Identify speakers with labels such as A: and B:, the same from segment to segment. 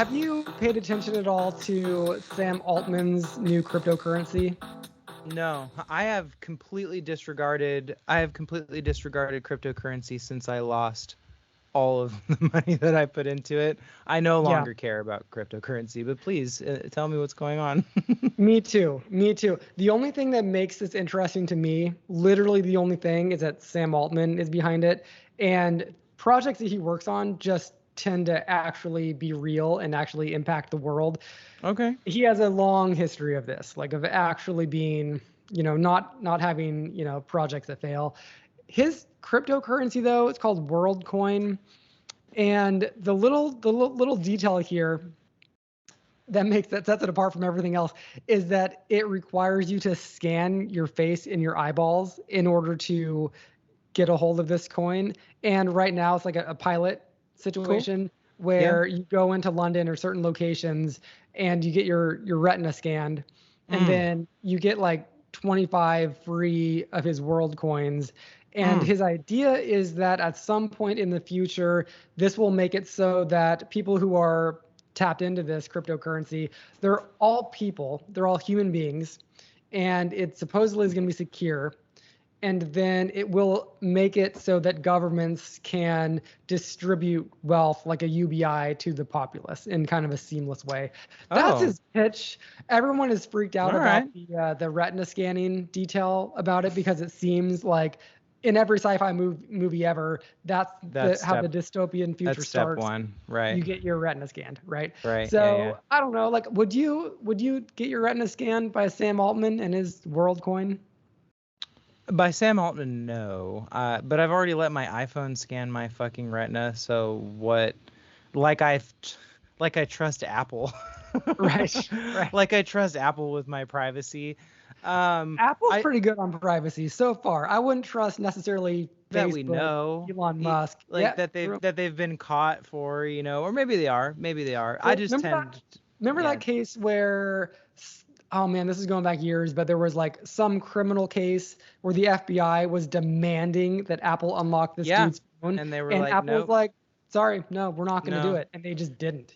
A: have you paid attention at all to Sam Altman's new cryptocurrency?
B: No, I have completely disregarded cryptocurrency since I lost all of the money that I put into it. I no
A: Yeah,
B: longer care about cryptocurrency, but please tell me what's going on.
A: me too. Me too. The only thing that makes this interesting to me, literally the only thing, is that Sam Altman is behind it. And projects that he works on just tend to actually be real and actually impact the world.
B: Okay.
A: He has a long history of this, like of actually being, not having, projects that fail. His cryptocurrency though, it's called Worldcoin. And the little detail here that sets it apart from everything else is that it requires you to scan your face and your eyeballs in order to get a hold of this coin. And right now it's like a pilot
B: Cool.
A: situation
B: Yeah.
A: where you go into London or certain locations and you get your retina scanned, and
B: Mm.
A: then you get like 25 free of his world coins. And
B: Mm.
A: his idea is that at some point in the future, this will make it so that people who are tapped into this cryptocurrency, they're all people, they're all human beings, and it supposedly is going to be secure. And then it will make it so that governments can distribute wealth like a UBI to the populace in kind of a seamless way. That's
B: Oh,
A: his pitch. Everyone is freaked out
B: all right.
A: about the retina scanning detail about it because it seems like in every sci-fi movie ever, that's
B: That's
A: how the
B: step
A: dystopian future
B: that's step
A: starts.
B: one. Right.
A: You get your retina scanned, right?
B: Right. Yeah, yeah.
A: So I don't know. Like, would you get your retina scanned by Sam Altman and his WorldCoin?
B: By Sam Altman, no. But I've already let my iPhone scan my fucking retina, so what like I like I trust Apple.
A: Right, right.
B: Like I trust Apple with my privacy.
A: Apple's
B: I
A: pretty good on privacy so far. I wouldn't trust necessarily
B: that we
A: Facebook,
B: know
A: Elon Musk.
B: like
A: Yeah,
B: that they've
A: true.
B: been caught for, or maybe they are. Maybe they are. I
A: Well,
B: just tend
A: remember
B: yeah.
A: that case where, oh man, this is going back years, but there was like some criminal case where the FBI was demanding that Apple unlock this
B: Yeah.
A: dude's phone,
B: And they were
A: and
B: like,
A: Apple was
B: "Nope.
A: like, sorry, no, we're not going to do
B: No."
A: it, and they just didn't.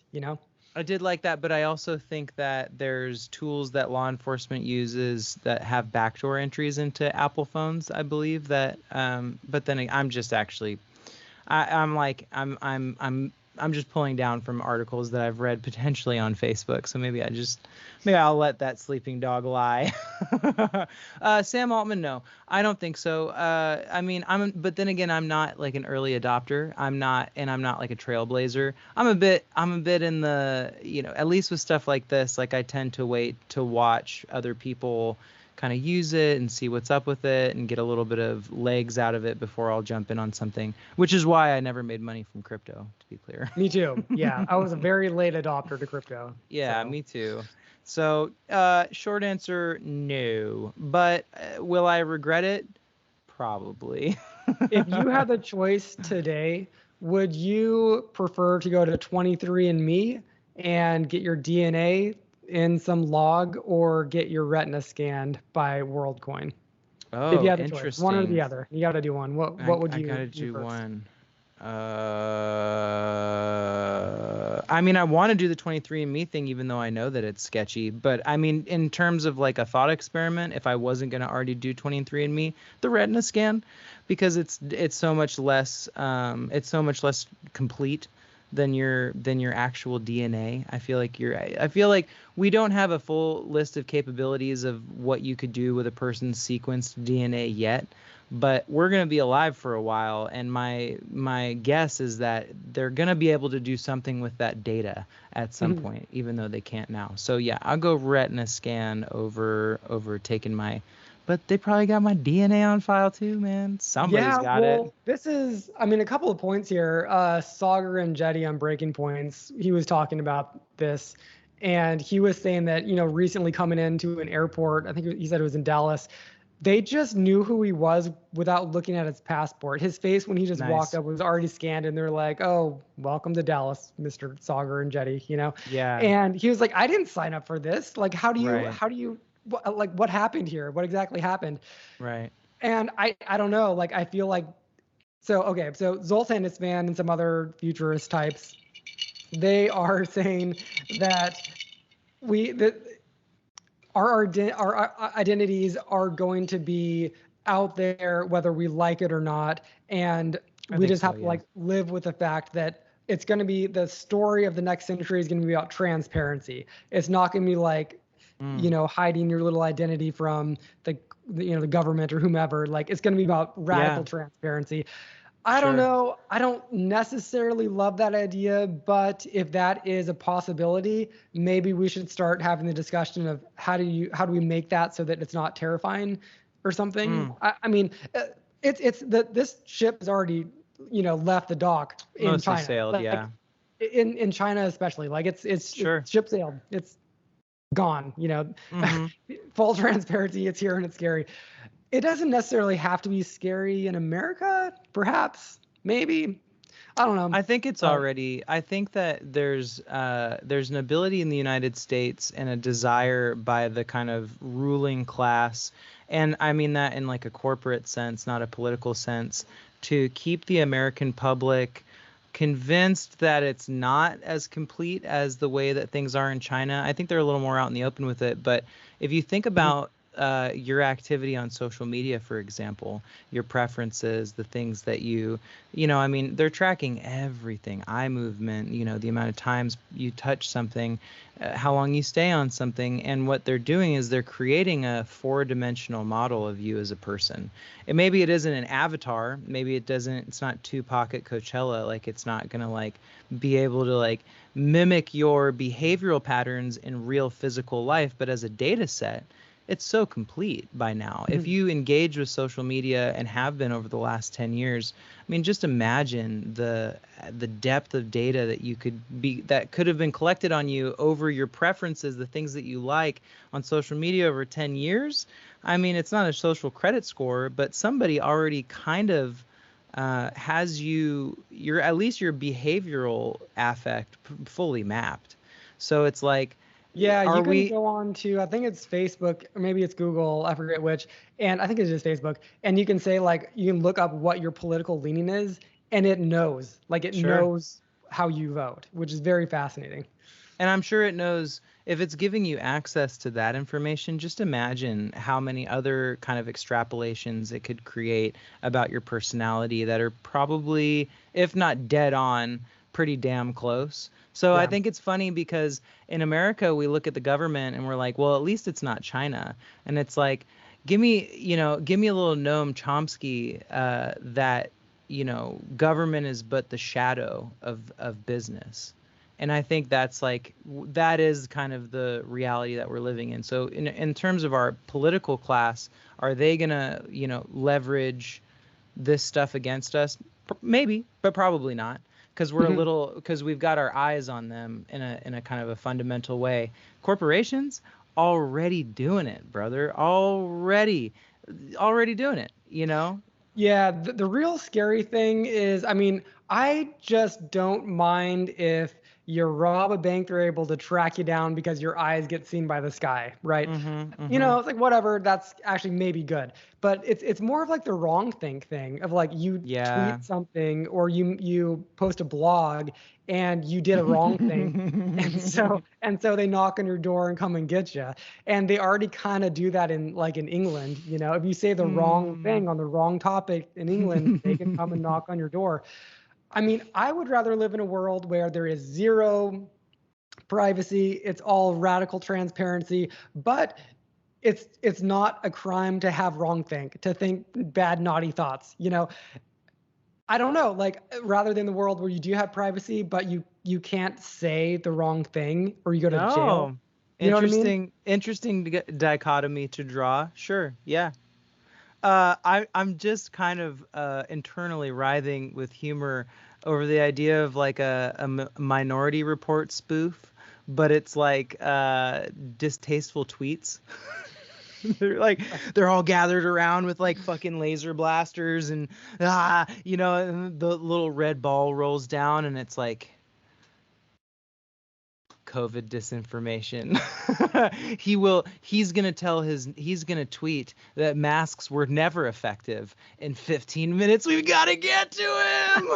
B: I did like that, but I also think that there's tools that law enforcement uses that have backdoor entries into Apple phones, I believe that. But then I'm just actually, I'm like, I'm just pulling down from articles that I've read potentially on Facebook. So maybe I'll let that sleeping dog lie. Sam Altman, no, I don't think so. I mean, but then again, I'm not like an early adopter. I'm not like a trailblazer. I'm a bit in the, at least with stuff like this, like I tend to wait to watch other people kind of use it and see what's up with it and get a little bit of legs out of it before I'll jump in on something, which is why I never made money from crypto, to be clear.
A: Me too. Yeah, I was a very late adopter to crypto.
B: Yeah,
A: So
B: me too. So, short answer, no. But will I regret it? Probably.
A: if you had the choice today, would you prefer to go to 23andMe and get your DNA in some log or get your retina scanned by WorldCoin? If you
B: Oh,
A: had the choice, one or the
B: interesting.
A: other, you got to do one. What would
B: I
A: you
B: gotta
A: do
B: do
A: first?
B: one. I mean, I want to do the 23andMe thing, even though I know that it's sketchy. But I mean, in terms of like a thought experiment, if I wasn't gonna already do 23andMe, the retina scan, because it's so much less complete than your actual DNA. I feel like we don't have a full list of capabilities of what you could do with a person's sequenced DNA yet, but we're going to be alive for a while, and my guess is that they're going to be able to do something with that data at some point, even though they can't now. So yeah, I'll go retina scan over taking my, but they probably got my DNA on file too, man. Somebody's
A: Yeah,
B: got it.
A: well, a couple of points here. Sagar and Jetty on Breaking Points, he was talking about this, and he was saying that, recently coming into an airport, I think he said it was in Dallas, they just knew who he was without looking at his passport. His face when he just walked
B: Nice.
A: up was already scanned, and they're like, "Oh, welcome to Dallas, Mr. Sagar and Jetty."
B: Yeah.
A: And he was like, "I didn't sign up for this. Like,
B: Right.
A: how do you, what happened here? What exactly happened?"
B: Right.
A: And I don't know, like I feel like so Zoltan Isvan and some other futurist types They are saying that that our identities are going to be out there whether we like it or not, and
B: I
A: we
B: think
A: just
B: so,
A: have to
B: yeah.
A: like live with the fact that it's going to be the story of the next century is going to be about transparency. It's not going to be like hiding your little identity from the government or whomever. Like it's going to be about radical
B: Yeah,
A: transparency. I don't
B: sure.
A: know. I don't necessarily love that idea, but if that is a possibility, maybe we should start having the discussion of how do we make that so that it's not terrifying or something.
B: Mm,
A: I mean, this ship has already left the dock in
B: mostly
A: China,
B: sailed,
A: like
B: yeah.
A: in China especially. Like it's
B: Sure.
A: ship sailed. It's gone.
B: Mm-hmm.
A: Full transparency. It's here and it's scary. It doesn't necessarily have to be scary in America, perhaps, maybe. I don't know. But
B: I think that there's an ability in the United States and a desire by the kind of ruling class, and I mean that in like a corporate sense, not a political sense, to keep the American public convinced that it's not as complete as the way that things are in China. I think they're a little more out in the open with it. But if you think about your activity on social media, for example, your preferences, the things that I mean, they're tracking everything, eye movement, the amount of times you touch something, how long you stay on something. And what they're doing is they're creating a four-dimensional model of you as a person. And maybe it isn't an avatar. Maybe it's not Tupac at Coachella. Like it's not going to like be able to like mimic your behavioral patterns in real physical life. But as a data set, it's so complete by now. If you engage with social media and have been over the last 10 years, I mean, just imagine the depth of data that could have been collected on you over your preferences, the things that you like on social media over 10 years. I mean, it's not a social credit score, but somebody already kind of has at least your behavioral affect fully mapped. So it's like,
A: yeah,
B: are
A: you can
B: we?
A: go on to, I think it's Facebook or maybe it's Google, I forget which, and I think it's just Facebook. And you can say like you can look up what your political leaning is, and it
B: Sure.
A: knows how you vote, which is very fascinating.
B: And I'm sure it knows if it's giving you access to that information, just imagine how many other kind of extrapolations it could create about your personality that are probably, if not dead on, pretty damn close. So I
A: Yeah.
B: think it's funny because in America, we look at the government and we're like, well, at least it's not China. And it's like, give me a little Noam Chomsky that, government is but the shadow of business. And I think that is kind of the reality that we're living in. So in terms of our political class, are they gonna, leverage this stuff against us? Maybe, but probably not, because because we've got our eyes on them in a kind of a fundamental way. Corporations already doing it, brother. Already doing it.
A: Yeah, the real scary thing is, I mean, I just don't mind if you rob a bank, they're able to track you down because your eyes get seen by the sky, right?
B: Mm-hmm. Mm-hmm.
A: It's like whatever, that's actually maybe good. But it's more of like the wrong thing of like you
B: Yeah.
A: tweet something or you post a blog and you did a wrong thing. And so they knock on your door and come and get you. And they already kind of do that in England. If you say the wrong
B: Hmm.
A: thing on the wrong topic in England, they can come and knock on your door. I mean, I would rather live in a world where there is zero privacy, it's all radical transparency, but it's not a crime to have to think bad, naughty thoughts. I don't know, like rather than the world where you do have privacy, but you can't say the wrong thing or you go to jail.
B: Oh,
A: You know what I mean?
B: interesting dichotomy to draw. Sure, yeah. I'm just kind of internally writhing with humor over the idea of like a Minority Report spoof, but it's like distasteful tweets. They're all gathered around with like fucking laser blasters and and the little red ball rolls down and it's like COVID disinformation. He's gonna tweet that masks were never effective. In 15 minutes, we've got to get to him.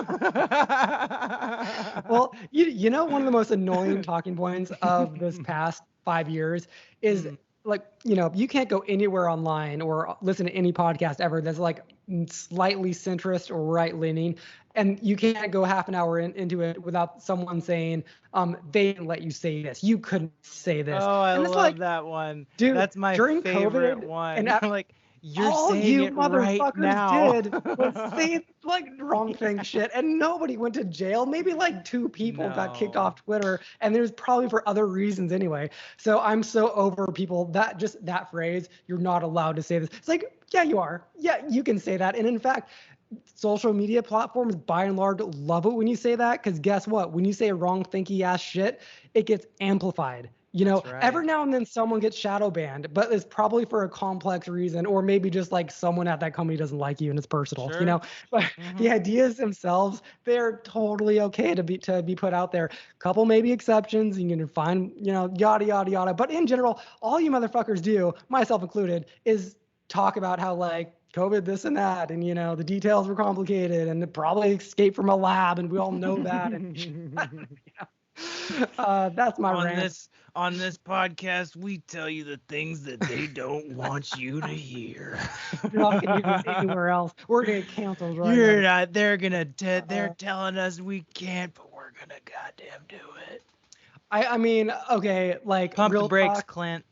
A: Well, you know, one of the most annoying talking points of this past 5 years is like, you know, you can't go anywhere online or listen to any podcast ever that's like slightly centrist or right leaning. And you can't go half an hour into it without someone saying, they didn't let you say this. You couldn't say this.
B: Oh, I
A: and it's
B: love
A: like,
B: that one.
A: Dude,
B: That's my
A: during
B: favorite
A: COVID,
B: one.
A: And
B: like, you're
A: all
B: saying
A: you
B: it right
A: motherfuckers
B: now.
A: did was say like wrong thing shit, and nobody went to jail. Maybe like 2 people got kicked off Twitter, and there's probably for other reasons anyway. So I'm so over people that just that phrase, you're not allowed to say this. It's like, yeah, you are. Yeah, you can say that. And in fact, social media platforms by and large love it when you say that, because guess what? When you say wrong thinky ass shit, it gets amplified. You know,
B: That's right.
A: Every now and then someone gets shadow banned, but it's probably for a complex reason, or maybe just like someone at that company doesn't like you and it's personal,
B: Sure.
A: you know. But the ideas themselves, they're totally okay to be put out there. Couple maybe exceptions, you can find, you know, yada yada yada. But in general, all you motherfuckers do, myself included, is talk about how like COVID this and that, and you know the details were complicated, and it probably escaped from a lab, and we all know that. And that's my rant.
B: On this podcast, we tell you the things that they don't want you to hear.
A: You're not gonna do this anywhere else. We're gonna get canceled right
B: You're
A: now.
B: not. They're gonna. They're telling us we can't, but we're gonna goddamn do it.
A: I mean, okay, like
B: Pump
A: real
B: the brakes,
A: talk,
B: Clint.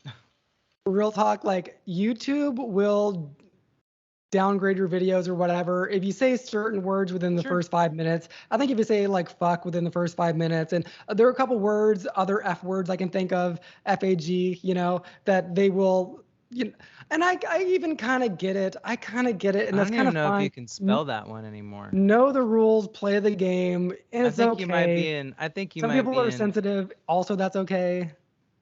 A: Real talk, like YouTube will downgrade your videos or whatever if you say certain words within the first 5 minutes. I think if you say like fuck within the first 5 minutes, and there are a couple words, other F words I can think of, FAG, you know, that they will, you know, and I even kind of get it. I kind of get it, and that's kind of fine.
B: I don't know if you can spell that one anymore.
A: Know the rules, play the game, and it's okay.
B: You might be in. I think you
A: Some
B: might be in.
A: Some people are sensitive. Also, that's okay.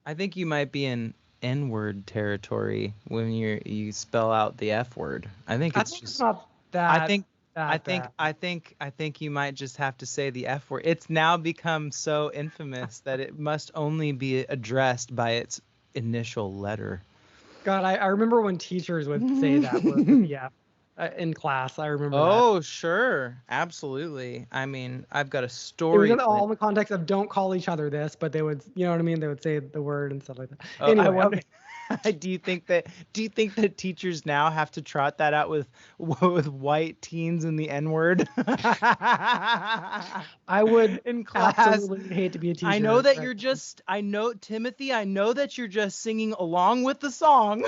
B: I think you might be in N-word territory when you spell out the F word. I think it's
A: not that.
B: I think you might just have to say the F word. It's now become so infamous that it must only be addressed by its initial letter.
A: God, I remember when teachers would say that word, yeah, in class. I remember that.
B: Oh, sure. Absolutely. I mean, I've got a story.
A: It was all in the context of don't call each other this, but they would, you know what I mean? They would say the word and stuff like that.
B: Oh,
A: anyway, okay.
B: Do you think that teachers now have to trot that out with white teens and the N-word?
A: I would
B: in class.
A: Absolutely hate to be a teacher.
B: I know that Timothy, I know that you're just singing along with the song,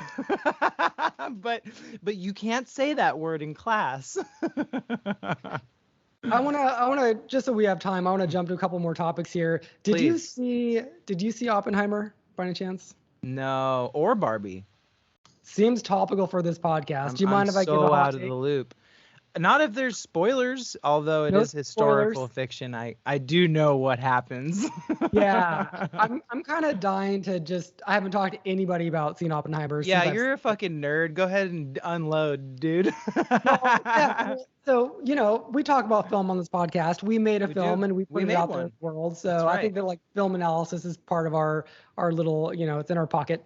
B: but you can't say that word in class.
A: I wanna just so we have time, I wanna jump to a couple more topics here. Did you see Oppenheimer by any chance?
B: No, or Barbie.
A: Seems topical for this podcast. Do you mind if I give a hot
B: out
A: take?
B: Of the loop? Not if there's spoilers, although it is historical fiction. I do know what happens.
A: Yeah, I'm kind of dying to just. I haven't talked to anybody about seeing Oppenheimer.
B: Yeah, you're a fucking nerd. Go ahead and unload, dude.
A: So, you know, we talk about film on this podcast. We made a film and we put it out there in the world. So I think that like film analysis is part of our little, you know, it's in our pocket.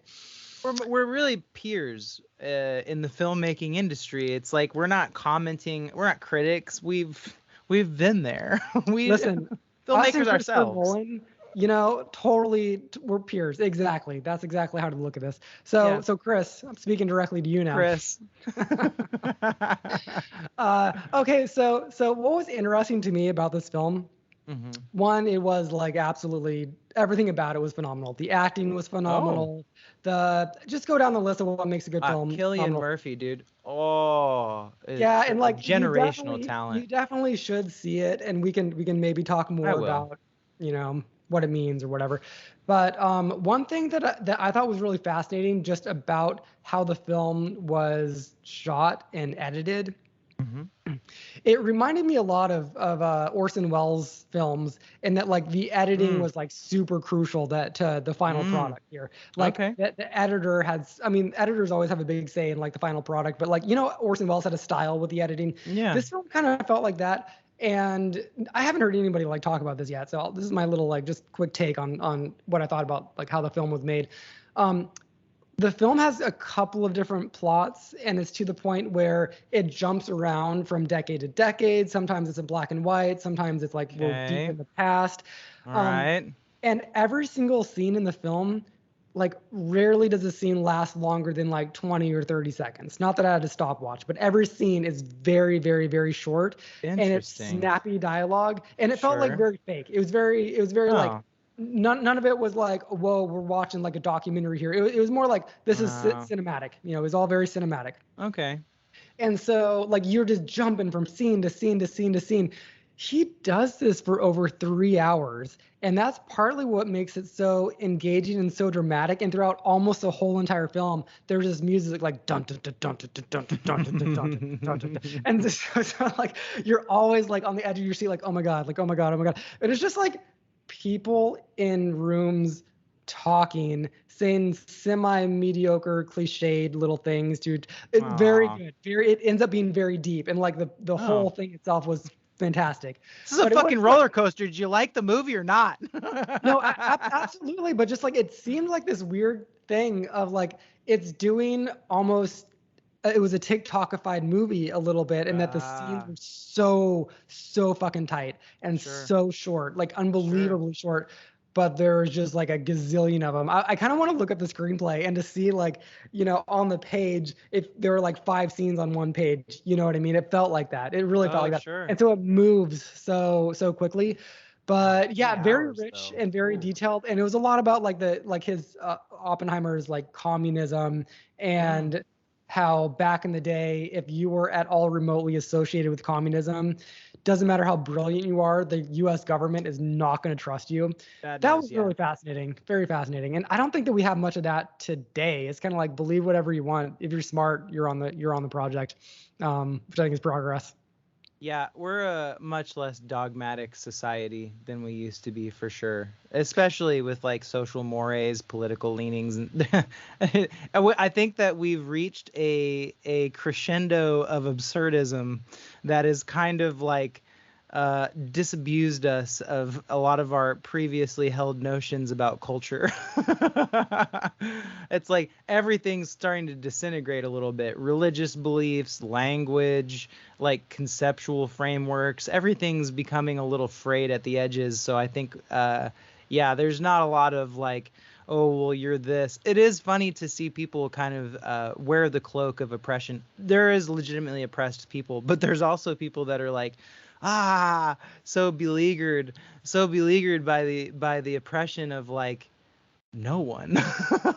B: We're really peers in the filmmaking industry. It's like we're not commenting, we're not critics. We've been there.
A: Listen,
B: filmmakers ourselves.
A: Nolan, you know, totally, we're peers. Exactly. That's exactly how to look at this. So Chris, I'm speaking directly to you now.
B: Chris.
A: Okay, so what was interesting to me about this film? Mm-hmm. One, it was like absolutely everything about it was phenomenal. The acting was phenomenal. Just go down the list of what makes a good film.
B: Cillian Murphy, dude. Oh,
A: yeah, and like
B: generational talent.
A: You definitely should see it, and we can maybe talk more about, you know, what it means or whatever. But one thing that I thought was really fascinating just about how the film was shot and edited. Mm-hmm. It reminded me a lot of Orson Welles films, in that like the editing was like super crucial to the final product here. Like the editor editors always have a big say in like the final product, but like, you know, Orson Welles had a style with the editing.
B: Yeah.
A: This film kind of felt like that. And I haven't heard anybody like talk about this yet. So this is my little like just quick take on what I thought about like how the film was made. Um, the film has a couple of different plots, and it's to the point where it jumps around from decade to decade. Sometimes it's in black and white. Sometimes it's like we're deep in the past.
B: All right.
A: And every single scene in the film, like rarely does a scene last longer than like 20 or 30 seconds. Not that I had a stopwatch, but every scene is very, very, very short. And it's snappy dialogue. And it felt like very fake. It was very like none of it was like, whoa, we're watching like a documentary here. It was more like this is cinematic. You know, it was all very cinematic.
B: Okay.
A: And so like you're just jumping from scene to scene to scene to scene. He does this for over 3 hours, and that's partly what makes it so engaging and so dramatic. And throughout almost the whole entire film, there's this music like dun dun dun dun dun dun dun dun dun dun dun dun, and so like you're always like on the edge of your seat, like oh my god, oh my god, and it's just like people in rooms talking, saying semi-mediocre, cliched little things, dude. Very good. It ends up being very deep, and like the whole thing itself was fantastic.
B: This is a fucking roller coaster. Did you like the movie or not?
A: No, absolutely. But just like it seemed like this weird thing of like it's doing almost. It was a TikTokified movie a little bit, and that the scenes were so fucking tight and so short, like unbelievably short. But there's just like a gazillion of them. I kind of want to look up the screenplay and to see like, you know, on the page, if there were like 5 scenes on one page, you know what I mean? It felt like that. It really felt like that.
B: Sure.
A: And so it moves so quickly. But yeah, very rich and very detailed. And it was a lot about like his Oppenheimer's like communism and how back in the day, if you were at all remotely associated with communism, doesn't matter how brilliant you are, the U.S. government is not going to trust you. That was really fascinating, very fascinating. And I don't think that we have much of that today. It's kind of like believe whatever you want. If you're smart, you're on the project, which I think is progress.
B: Yeah, we're a much less dogmatic society than we used to be, for sure. Especially with like social mores, political leanings, and I think that we've reached a crescendo of absurdism that is kind of like disabused us of a lot of our previously held notions about culture. It's like everything's starting to disintegrate a little bit. Religious beliefs, language, like conceptual frameworks, everything's becoming a little frayed at the edges. So I think, there's not a lot of like, oh, well, you're this. It is funny to see people kind of wear the cloak of oppression. There is legitimately oppressed people, but there's also people that are like, so beleaguered by the oppression of like no one.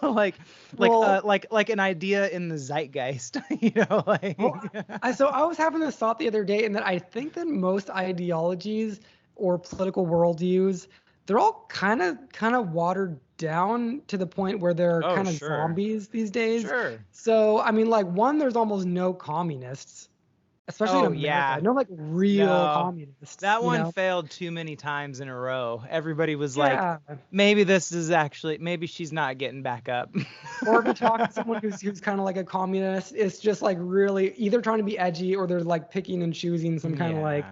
B: like an idea in the zeitgeist, you know, like.
A: So I was having this thought the other day, and that I think that most ideologies or political worldviews, they're all kind of watered down to the point where they're kind of zombies these days.
B: Sure.
A: So I mean, like there's almost no communists. Especially in America. No, like real communists.
B: That one failed too many times in a row. Everybody was like, maybe she's not getting back up.
A: Or if you talk to someone who's kind of like a communist, it's just like really either trying to be edgy or they're like picking and choosing some kind of like,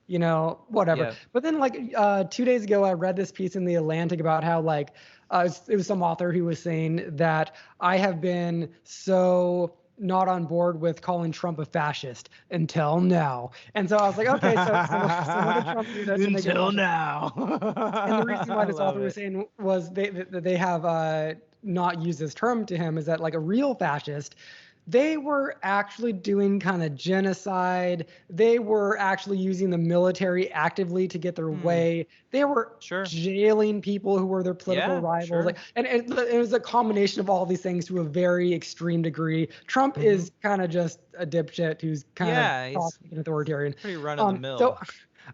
A: you know, whatever. Yeah. But then like 2 days ago, I read this piece in the Atlantic about how like it was some author who was saying that I have been so not on board with calling Trump a fascist until now. And so I was like, okay, so what did Trump do that
B: until now?
A: And the reason why this author was saying was they have not used this term to him is that like a real fascist, they were actually doing kind of genocide. They were actually using the military actively to get their way. They were jailing people who were their political rivals. Sure. Like, and it was a combination of all these things to a very extreme degree. Trump is kind of just a dipshit who's kind of an authoritarian.
B: Pretty run of the mill.
A: So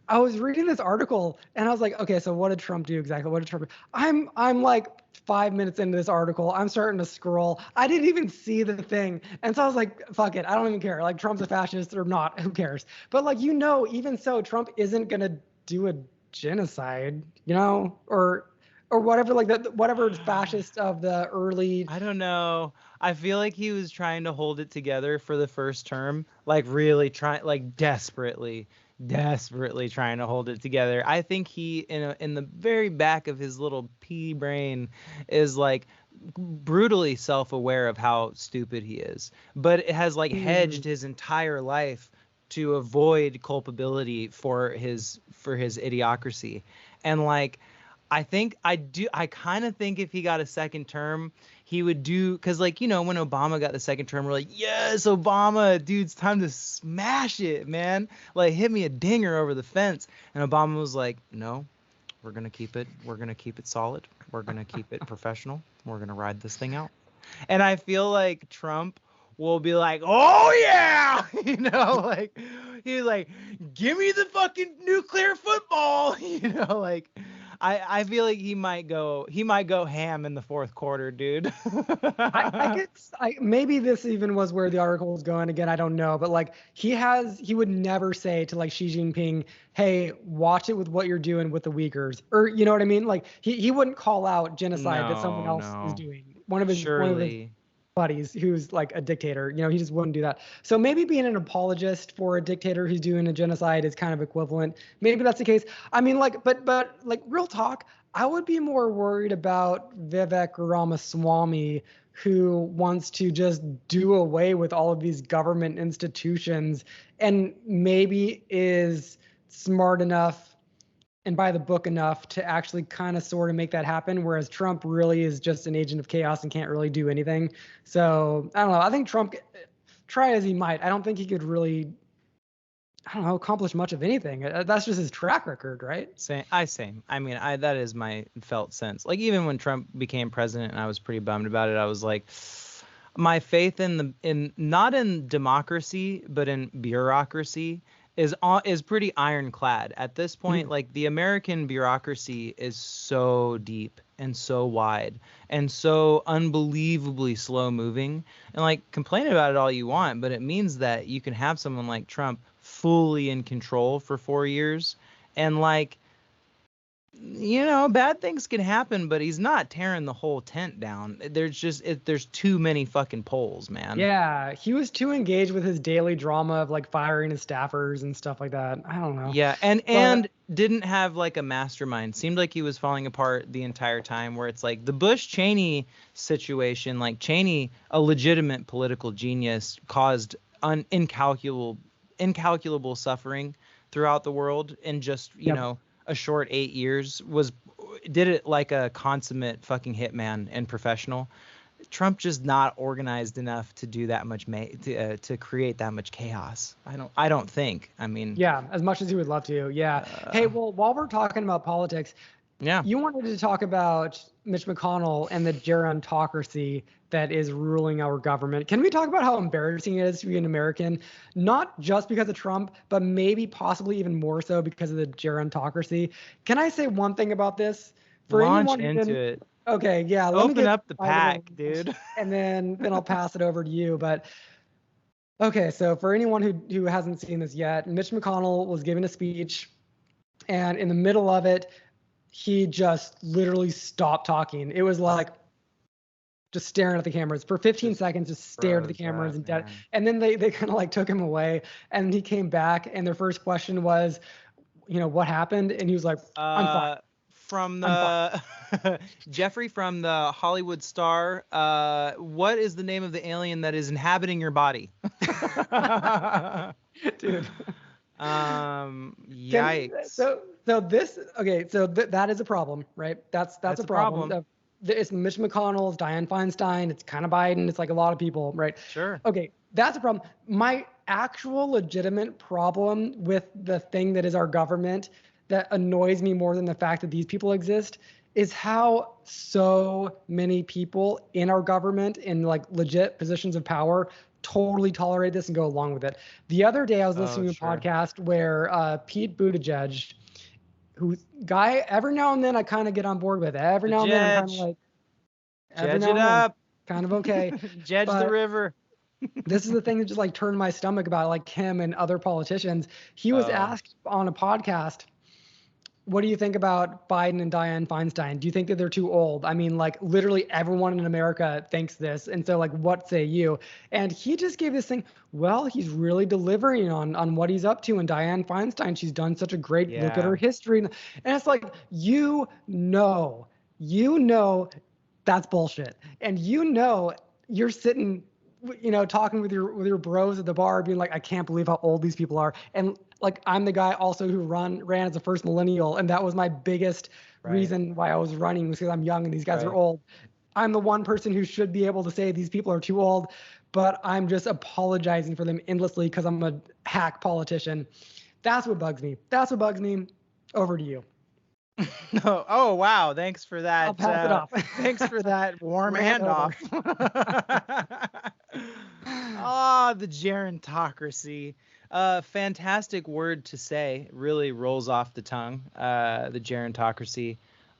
A: I was reading this article and I was like, okay, so what did Trump do exactly? What did Trump do? I'm like 5 minutes into this article. I'm starting to scroll. I didn't even see the thing. And so I was like, fuck it. I don't even care. Like Trump's a fascist or not. Who cares? But like, you know, even so, Trump isn't going to do a genocide, you know, or whatever, like whatever fascist of the early.
B: I don't know. I feel like he was trying to hold it together for the first term, like really trying, like desperately desperately trying to hold it together. I think he, in the very back of his little pea brain, is like brutally self-aware of how stupid he is, but it has like hedged his entire life to avoid culpability for his idiocracy. And like, I kind of think if he got a second term, he would do, because like, when Obama got the second term, we're like, yes, Obama, dude, it's time to smash it, man. Like, hit me a dinger over the fence. And Obama was like, no, we're going to keep it solid. We're going to keep it professional. We're going to ride this thing out. And I feel like Trump will be like, oh yeah, like, he's like, give me the fucking nuclear football, like, I feel like he might go ham in the fourth quarter, dude.
A: Maybe this even was where the article was going. Again, I don't know, but like he would never say to like Xi Jinping, hey, watch it with what you're doing with the Uyghurs, or you know what I mean? Like he wouldn't call out genocide that someone else is doing. One of his buddies who's like a dictator, he just wouldn't do that. So maybe being an apologist for a dictator who's doing a genocide is kind of equivalent. Maybe that's the case. I mean, like, but like real talk, I would be more worried about Vivek Ramaswamy, who wants to just do away with all of these government institutions and maybe is smart enough and by the book enough to actually kind of sort of make that happen, whereas Trump really is just an agent of chaos and can't really do anything. So I don't know. I think Trump, try as he might, I don't think he could really, accomplish much of anything. That's just his track record, right?
B: Same. I mean, that is my felt sense. Like even when Trump became president and I was pretty bummed about it, I was like, my faith in not in democracy, but in bureaucracy is pretty ironclad at this point. Like the American bureaucracy is so deep and so wide and so unbelievably slow moving, and like complain about it all you want, but it means that you can have someone like Trump fully in control for 4 years, and like, bad things can happen, but he's not tearing the whole tent down. There's too many fucking polls, man.
A: Yeah, he was too engaged with his daily drama of like firing his staffers and stuff like that. I don't know.
B: Yeah, and didn't have like a mastermind. Seemed like he was falling apart the entire time, where it's like the Bush-Cheney situation, like Cheney, a legitimate political genius, caused incalculable suffering throughout the world in just, a short 8 years, did it like a consummate fucking hitman and professional. Trump just not organized enough to do that much, to create that much chaos. I don't think. I mean,
A: yeah, as much as he would love to. Yeah. Hey, well, while we're talking about politics, you wanted to talk about Mitch McConnell and the gerontocracy that is ruling our government. Can we talk about how embarrassing it is to be an American, not just because of Trump, but maybe possibly even more so because of the gerontocracy? Can I say one thing about this?
B: Launch into it.
A: Okay, yeah.
B: Open up the pack, dude.
A: And then I'll pass it over to you. But okay, so for anyone who hasn't seen this yet, Mitch McConnell was giving a speech, and in the middle of it, he just literally stopped talking. It was like just staring at the cameras for 15 seconds, just stared at the cameras and dead. And then they kind of like took him away, and he came back, and their first question was, what happened? And he was like, I'm fine.
B: From the Jeffrey from the Hollywood Star, what is the name of the alien that is inhabiting your body?
A: Dude.
B: Yikes.
A: So that is a problem, right? That's a problem. It's Mitch McConnell, it's Dianne Feinstein, it's kind of Biden, it's like a lot of people, right?
B: Sure.
A: Okay, that's a problem. My actual legitimate problem with the thing that is our government that annoys me more than the fact that these people exist is how so many people in our government in like legit positions of power totally tolerate this and go along with it. The other day I was listening to a podcast where Pete Buttigieg, who guy every now and then I kind of get on board with. Every now and then I'm kind of like,
B: Judge it up.
A: Kind of okay.
B: Judge the river.
A: This is the thing that just like turned my stomach about like him and other politicians. He was asked on a podcast, what do you think about Biden and Dianne Feinstein? Do you think that they're too old? I mean, like literally everyone in America thinks this. And so like, what say you? And he just gave this thing, well, he's really delivering on what he's up to. And Dianne Feinstein, she's done such a great look at
B: Yeah.
A: her history. And it's like, you know, that's bullshit. And you're sitting, talking with your bros at the bar, being like, I can't believe how old these people are. And like, I'm the guy also who ran as a first millennial, and that was my biggest reason why I was running, was because I'm young and these guys are old. I'm the one person who should be able to say these people are too old, but I'm just apologizing for them endlessly because I'm a hack politician. That's what bugs me. Over to you.
B: No. Oh, wow. Thanks for that.
A: I'll pass it off.
B: Thanks for that warm
A: Rant
B: handoff. The gerontocracy. Fantastic word to say. Really rolls off the tongue. The gerontocracy.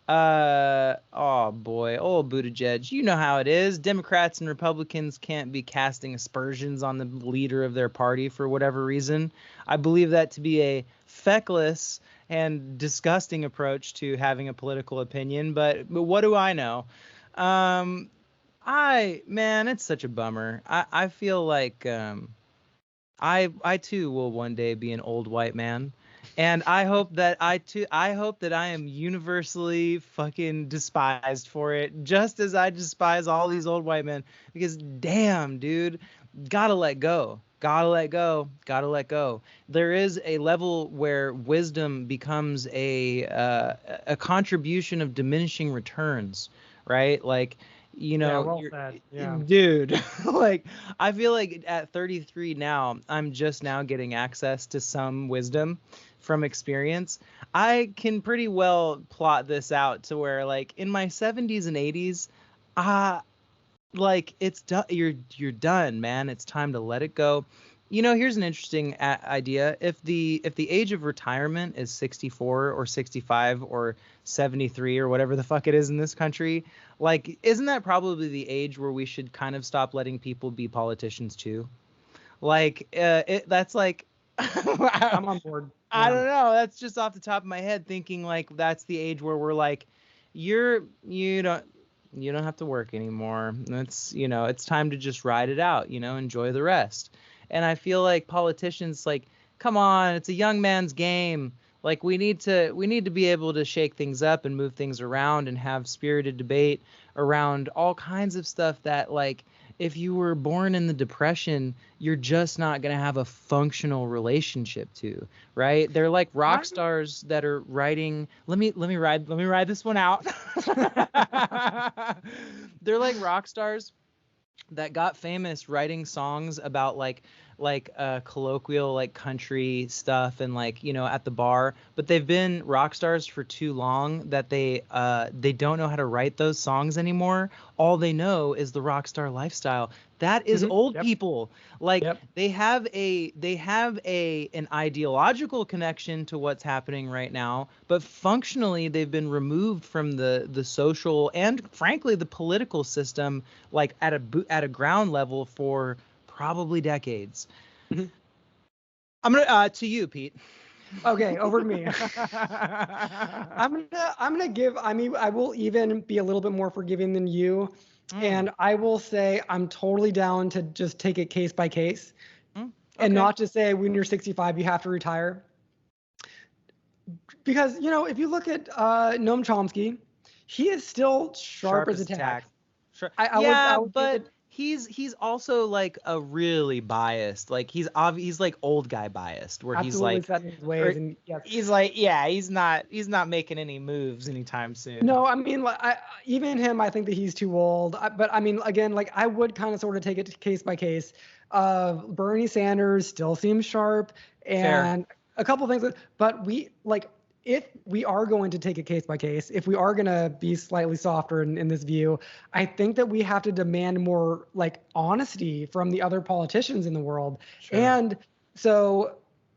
B: Oh boy, old Buttigieg. You know how it is. Democrats and Republicans can't be casting aspersions on the leader of their party for whatever reason. I believe that to be a feckless and disgusting approach to having a political opinion, but what do I know? Man, it's such a bummer. I feel like I too will one day be an old white man. And I hope that I am universally fucking despised for it, just as I despise all these old white men, because damn, dude, gotta let go. Gotta let go. Gotta let go. There is a level where wisdom becomes a contribution of diminishing returns, right? Like,
A: well said. Yeah.
B: Dude, like, I feel like at 33 now, I'm just now getting access to some wisdom from experience. I can pretty well plot this out to where, like, in my 70s and 80s, like, it's done. You're done, man. It's time to let it go. Here's an interesting idea. If the age of retirement is 64 or 65 or 73 or whatever the fuck it is in this country, like, isn't that probably the age where we should kind of stop letting people be politicians too? Like, that's like,
A: I'm on board.
B: I don't know. That's just off the top of my head, thinking like that's the age where we're like, you don't have to work anymore. It's time to just ride it out, enjoy the rest. And I feel like politicians, like, come on, it's a young man's game. Like, we need to be able to shake things up and move things around and have spirited debate around all kinds of stuff that, like, if you were born in the Depression, you're just not going to have a functional relationship to, right? They're like rock stars that are writing. Let me ride this one out. They're like rock stars that got famous writing songs about like colloquial, like, country stuff and, like, at the bar, but they've been rock stars for too long that they don't know how to write those songs anymore. All they know is the rock star lifestyle. That is old people. Like, they have an ideological connection to what's happening right now, but functionally they've been removed from the social and, frankly, the political system, like, at a ground level for probably decades. I'm gonna to you, Pete.
A: Okay, over to me. I'm gonna give. I mean, I will even be a little bit more forgiving than you, and I will say I'm totally down to just take it case by case, and not just say when you're 65 you have to retire. Because if you look at Noam Chomsky, he is still sharp as a tack.
B: Sure.
A: I would
B: but he's also like a really biased, like he's like old guy biased, where he's like
A: set in his ways, and
B: he's like, he's not making any moves anytime soon.
A: No, I mean, like, even him, I think that he's too old. But I mean, again, like, I would kind of sort of take it case by case. Bernie Sanders still seems sharp, and a couple things, but if we are going to take it case by case, if we are going to be slightly softer in this view, I think that we have to demand more, like, honesty from the other politicians in the world. And so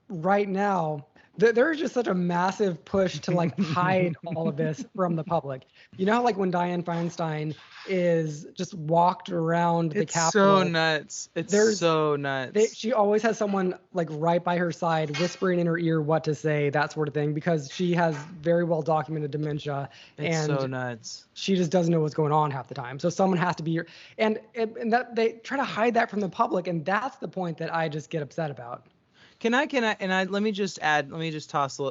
A: right now, There's just such a massive push to like hide all of this from the public. You know how like when Dianne Feinstein is just walked around the
B: It's
A: Capitol,
B: so nuts. It's
A: there's
B: so nuts.
A: she always has someone like right by her side whispering in her ear what to say, that sort of thing, because she has very well documented dementia.
B: It's
A: and
B: so nuts.
A: she just doesn't know what's going on half the time. So someone has to be here, and that they try to hide that from the public, and that's the point that I just get upset about.
B: Let me just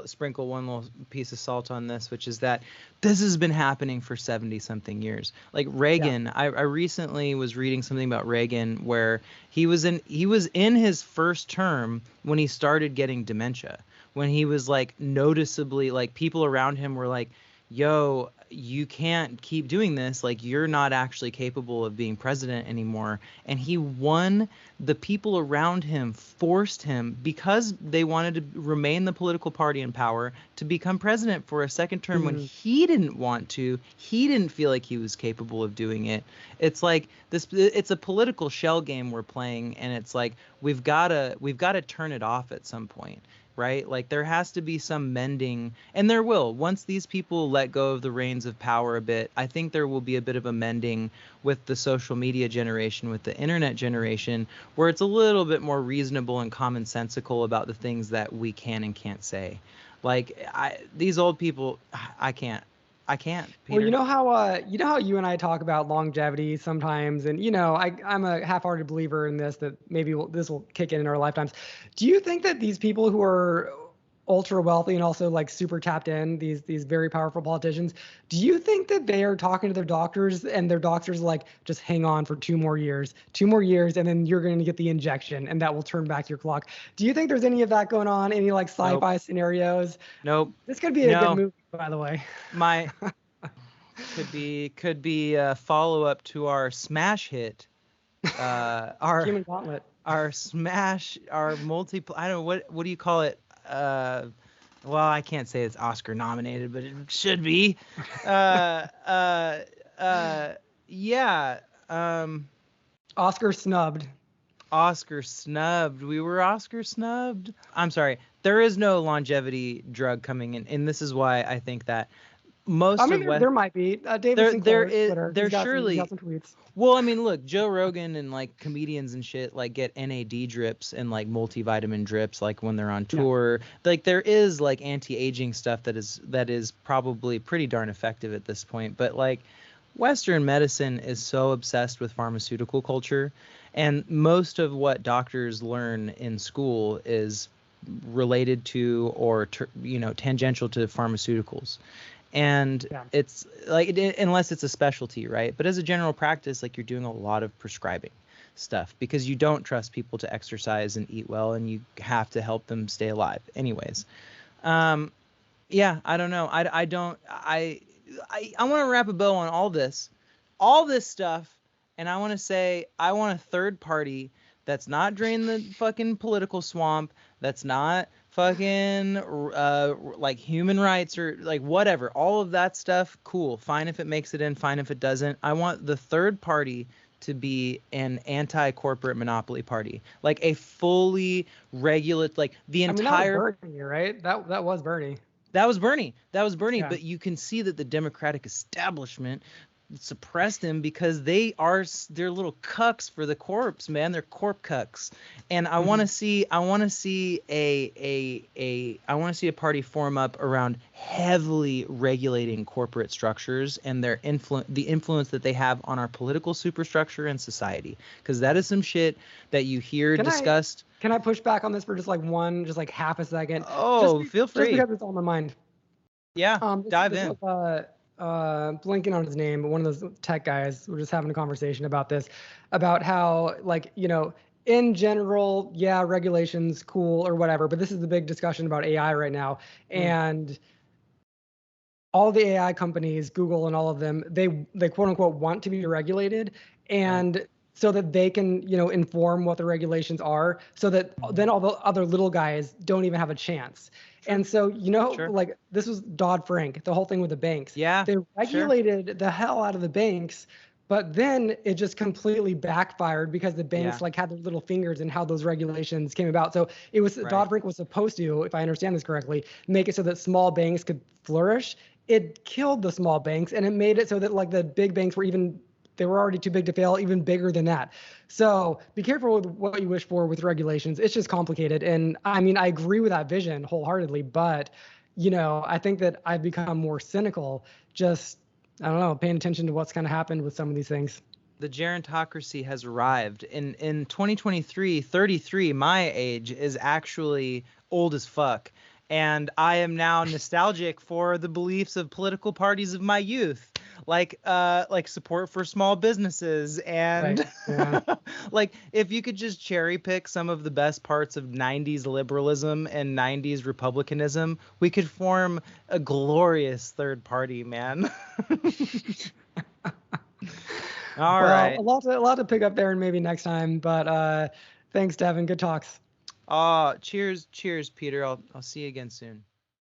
B: sprinkle one little piece of salt on this, which is that this has been happening for 70 something years. Like Reagan, I recently was reading something about Reagan where he was in his first term when he started getting dementia, when he was like noticeably, like people around him were like, yo, you can't keep doing this. Like, you're not actually capable of being president anymore. And he won. The people around him forced him, because they wanted to remain the political party in power, to become president for a second term when he didn't want to. He didn't feel like he was capable of doing it. It's like this. It's a political shell game we're playing, and it's like we've got to turn it off at some point. Right? Like there has to be some mending, and there will. Once these people let go of the reins of power a bit, I think there will be a bit of a mending with the social media generation, with the internet generation, where it's a little bit more reasonable and commonsensical about the things that we can and can't say. Like these old people, I can't. Peter.
A: Well, you know how you and I talk about longevity sometimes, and I'm a half-hearted believer in this, that maybe this will kick in our lifetimes. Do you think that these people who are ultra wealthy and also like super tapped in, these very powerful politicians, do you think that they are talking to their doctors, and their doctors are like, just hang on for 2 more years, and then you're going to get the injection, and that will turn back your clock? Do you think there's any of that going on? Any like sci-fi scenarios?
B: Nope.
A: This could be a good movie, by the way.
B: Could be a follow-up to our smash hit, our
A: Human Gauntlet,
B: our I don't know, what do you call it? Well, I can't say it's Oscar nominated, but it should be. Yeah.
A: Oscar snubbed.
B: We were Oscar snubbed. I'm sorry. There is no longevity drug coming in, and this is why I think that
A: there might be. David Sinclair's Twitter.
B: There surely.
A: He's got some tweets.
B: Well, I mean, look, Joe Rogan and like comedians and shit like get NAD drips and like multivitamin drips like when they're on tour. Yeah. Like there is like anti-aging stuff that is probably pretty darn effective at this point. But like Western medicine is so obsessed with pharmaceutical culture, and most of what doctors learn in school is related to or tangential to pharmaceuticals. And it's like, unless it's a specialty, right? But as a general practice, like you're doing a lot of prescribing stuff because you don't trust people to exercise and eat well, and you have to help them stay alive anyways. I don't know. I want to wrap a bow on all this stuff. And I want to say, I want a third party that's not drained the fucking political swamp, that's not fucking like human rights or like whatever, all of that stuff. Cool, fine if it makes it in, fine if it doesn't. I want the third party to be an anti-corporate monopoly party, like a fully regulate, like the entire.
A: That was Bernie, right? That was Bernie.
B: That was Bernie.
A: Yeah.
B: But you can see that the Democratic establishment suppressed him because they're little cucks for the corpse, man. They're corp cucks. And I want to see a party form up around heavily regulating corporate structures and their the influence that they have on our political superstructure and society, because that is some shit that you hear discussed.
A: Can I push back on this for just half a second?
B: Oh, feel free.
A: Just because it's on my mind.
B: Yeah, dive in.
A: Blanking on his name, but one of those tech guys, we're just having a conversation about this, about how, like, in general, regulations cool or whatever, but this is the big discussion about AI right now. And all the AI companies, Google and all of them, they quote unquote want to be regulated, and so that they can, inform what the regulations are, so that then all the other little guys don't even have a chance. And so, like, this was Dodd-Frank, the whole thing with the banks.
B: Yeah.
A: They regulated the hell out of the banks, But then it just completely backfired because the banks
B: Yeah.
A: like had their little fingers in how those regulations came about. So it was
B: Right.
A: Dodd-Frank was supposed to, if I understand this correctly, make it so that small banks could flourish. It killed the small banks, and it made it so that like the big banks were even, they were already too big to fail, even bigger than that. So be careful with what you wish for with regulations. It's just complicated. And I mean, I agree with that vision wholeheartedly, but I think that I've become more cynical just, I don't know, paying attention to what's kind of happened with some of these things.
B: The gerontocracy has arrived. In 2023, 33, my age, is actually old as fuck. And I am now nostalgic for the beliefs of political parties of my youth, like support for small businesses and
A: Right. Yeah.
B: like if you could just cherry pick some of the best parts of 90s liberalism and 90s republicanism, we could form a glorious third party, man. All
A: Well,
B: right.
A: a lot to pick up there and maybe next time. But thanks, Devin. Good talks.
B: Cheers, Peter. I'll see you again soon.